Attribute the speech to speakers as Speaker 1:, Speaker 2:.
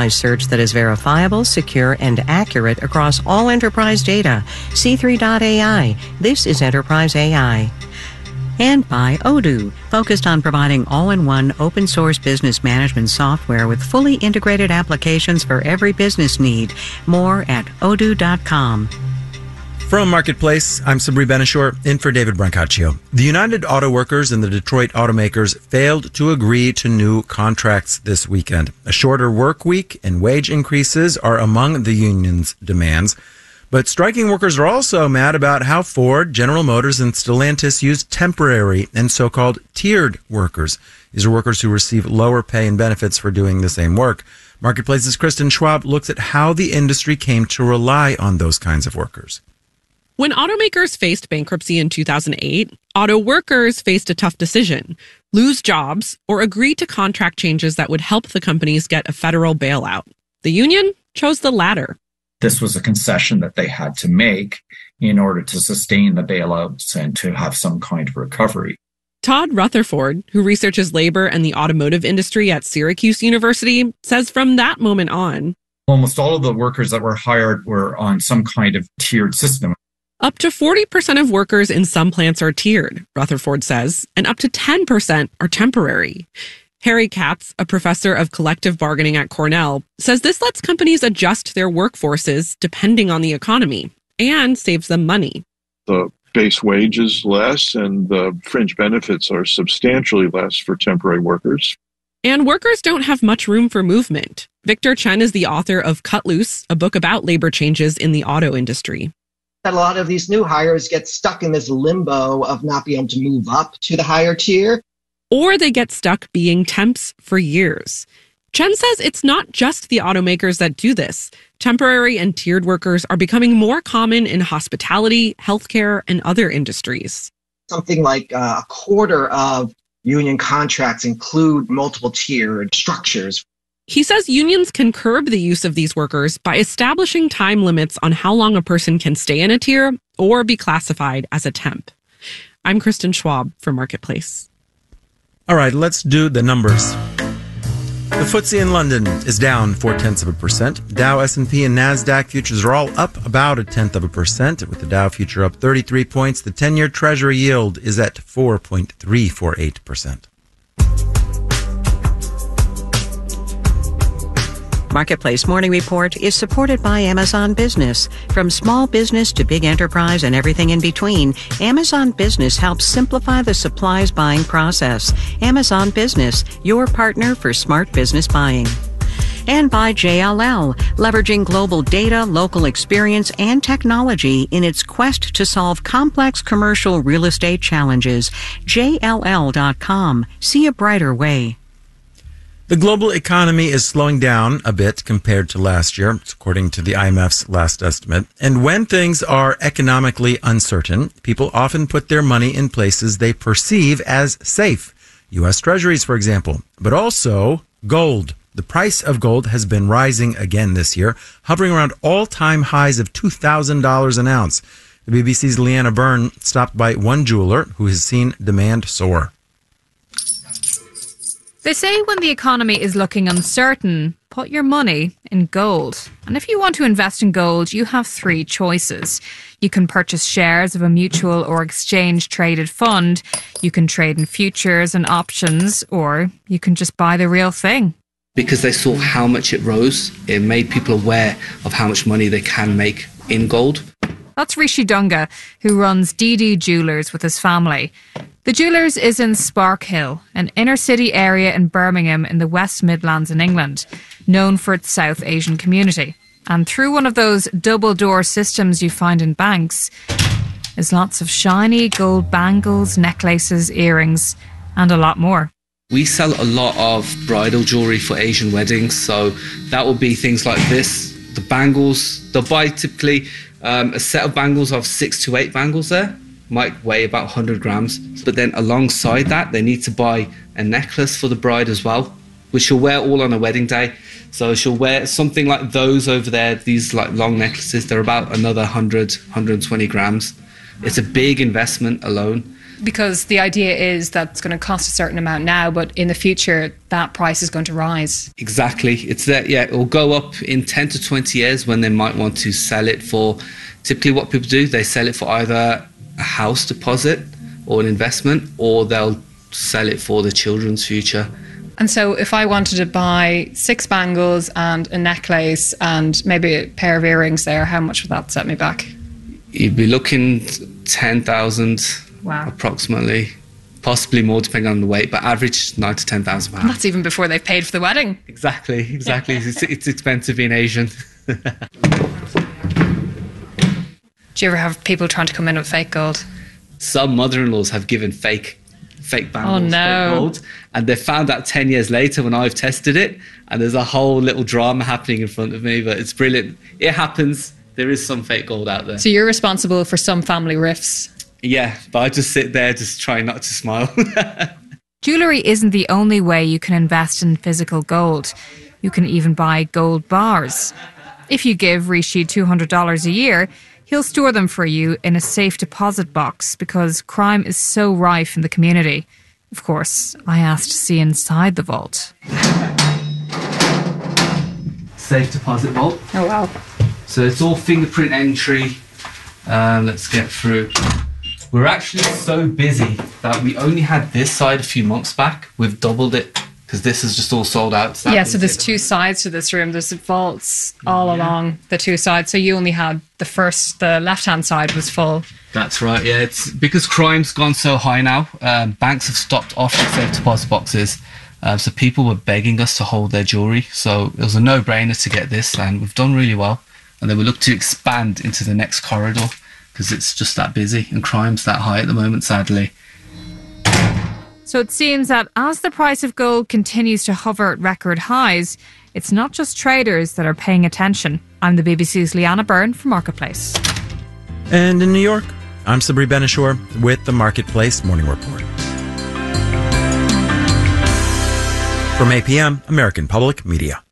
Speaker 1: Search that is verifiable, secure, and accurate across all enterprise data. C3.ai. This is Enterprise AI. And by Odoo, focused on providing all-in-one open-source business management software with fully integrated applications for every business need. More at odoo.com.
Speaker 2: From Marketplace, I'm Sabri Benishore, in for David Brancaccio. The United Auto Workers and the Detroit automakers failed to agree to new contracts this weekend. A shorter work week and wage increases are among the union's demands. But striking workers are also mad about how Ford, General Motors, and Stellantis use temporary and so-called tiered workers. These are workers who receive lower pay and benefits for doing the same work. Marketplace's Kristen Schwab looks at how the industry came to rely on those kinds of workers.
Speaker 3: When automakers faced bankruptcy in 2008, auto workers faced a tough decision: lose jobs or agree to contract changes that would help the companies get a federal bailout. The union chose the latter.
Speaker 4: This was a concession that they had to make in order to sustain the bailouts and to have some kind of recovery.
Speaker 3: Todd Rutherford, who researches labor and the automotive industry at Syracuse University, says from that moment on,
Speaker 4: almost all of the workers that were hired were on some kind of tiered system.
Speaker 3: Up to 40% of workers in some plants are tiered, Rutherford says, and up to 10% are temporary. Harry Katz, a professor of collective bargaining at Cornell, says this lets companies adjust their workforces depending on the economy and saves them money.
Speaker 5: The base wage is less and the fringe benefits are substantially less for temporary workers.
Speaker 3: And workers don't have much room for movement. Victor Chen is the author of Cut Loose, a book about labor changes in the auto industry.
Speaker 6: That a lot of these new hires get stuck in this limbo of not being able to move up to the higher tier.
Speaker 3: Or they get stuck being temps for years. Chen says it's not just the automakers that do this. Temporary and tiered workers are becoming more common in hospitality, healthcare, and other industries.
Speaker 6: Something like a quarter of union contracts include multiple tiered structures.
Speaker 3: He says unions can curb the use of these workers by establishing time limits on how long a person can stay in a tier or be classified as a temp. I'm Kristen Schwab for Marketplace.
Speaker 2: All right, let's do the numbers. The FTSE in London is down 0.4%. Dow, S&P, and NASDAQ futures are all up about 0.1%, with the Dow future up 33 points. The 10-year Treasury yield is at 4.348%.
Speaker 1: Marketplace Morning Report is supported by Amazon Business. From small business to big enterprise and everything in between, Amazon Business helps simplify the supplies buying process. Amazon Business, your partner for smart business buying. And by JLL, leveraging global data, local experience, and technology in its quest to solve complex commercial real estate challenges. JLL.com. See a brighter way.
Speaker 2: The global economy is slowing down a bit compared to last year, according to the IMF's last estimate. And when things are economically uncertain, people often put their money in places they perceive as safe. U.S. Treasuries, for example, but also gold. The price of gold has been rising again this year, hovering around all-time highs of $2,000 an ounce. The BBC's Leanna Byrne stopped by one jeweler who has seen demand soar.
Speaker 7: They say when the economy is looking uncertain, put your money in gold. And if you want to invest in gold, you have three choices. You can purchase shares of a mutual or exchange-traded fund, you can trade in futures and options, or you can just buy the real thing.
Speaker 8: Because they saw how much it rose, it made people aware of how much money they can make in gold.
Speaker 7: That's Rishi Dunga, who runs DD Jewellers with his family. The Jewellers is in Sparkhill, an inner-city area in Birmingham in the West Midlands in England, known for its South Asian community. And through one of those double-door systems you find in banks is lots of shiny gold bangles, necklaces, earrings, and a lot more.
Speaker 8: We sell a lot of bridal jewellery for Asian weddings, so that will be things like this. The bangles, they'll buy typically a set of bangles of 6 to 8 bangles there. Might weigh about 100 grams. But then alongside that, they need to buy a necklace for the bride as well, which she'll wear all on a wedding day. So she'll wear something like those over there, these like long necklaces. They're about another 100, 120 grams. It's a big investment alone.
Speaker 9: Because the idea is that it's going to cost a certain amount now, but in the future, that price is going to rise.
Speaker 8: Exactly. It's that, yeah, it will go up in 10 to 20 years when they might want to sell it for, typically what people do, they sell it for either a house deposit or an investment, or they'll sell it for the children's future.
Speaker 9: And so if I wanted to buy 6 bangles and a necklace and maybe a pair of earrings there, how much would that set me back?
Speaker 8: You'd be looking 10,000.
Speaker 9: Wow.
Speaker 8: Approximately, possibly more depending on the weight, but average 9 to 10,000 pounds.
Speaker 9: That's even before they've paid for the wedding.
Speaker 8: Exactly. It's expensive being Asian.
Speaker 9: Do you ever have people trying to come in with fake gold?
Speaker 8: Some mother-in-laws have given fake bangles,
Speaker 9: oh, no.
Speaker 8: fake gold, and they found out 10 years later when I've tested it, and there's a whole little drama happening in front of me, but it's brilliant. It happens. There is some fake gold out there.
Speaker 9: So you're responsible for some family rifts.
Speaker 8: Yeah, but I just sit there just trying not to smile.
Speaker 7: Jewellery isn't the only way you can invest in physical gold. You can even buy gold bars. If you give Rishi $200 a year, he'll store them for you in a safe deposit box because crime is so rife in the community. Of course, I asked to see inside the vault.
Speaker 8: Safe deposit vault.
Speaker 9: Oh, wow.
Speaker 8: So it's all fingerprint entry. Let's get through. We're actually so busy that we only had this side a few months back. We've doubled it because this is just all sold out.
Speaker 9: So so there's 2 sides to this room. There's vaults all along the 2 sides. So you only had the left-hand side was full.
Speaker 8: That's right, yeah. It's because crime's gone so high now. Banks have stopped offering safe deposit boxes. So people were begging us to hold their jewellery. So it was a no-brainer to get this, and we've done really well. And then we look to expand into the next corridor because it's just that busy and crime's that high at the moment, sadly.
Speaker 7: So it seems that as the price of gold continues to hover at record highs, it's not just traders that are paying attention. I'm the BBC's Leanna Byrne for Marketplace.
Speaker 2: And in New York, I'm Sabri Benishore with the Marketplace Morning Report. From 8 p.m., American Public Media.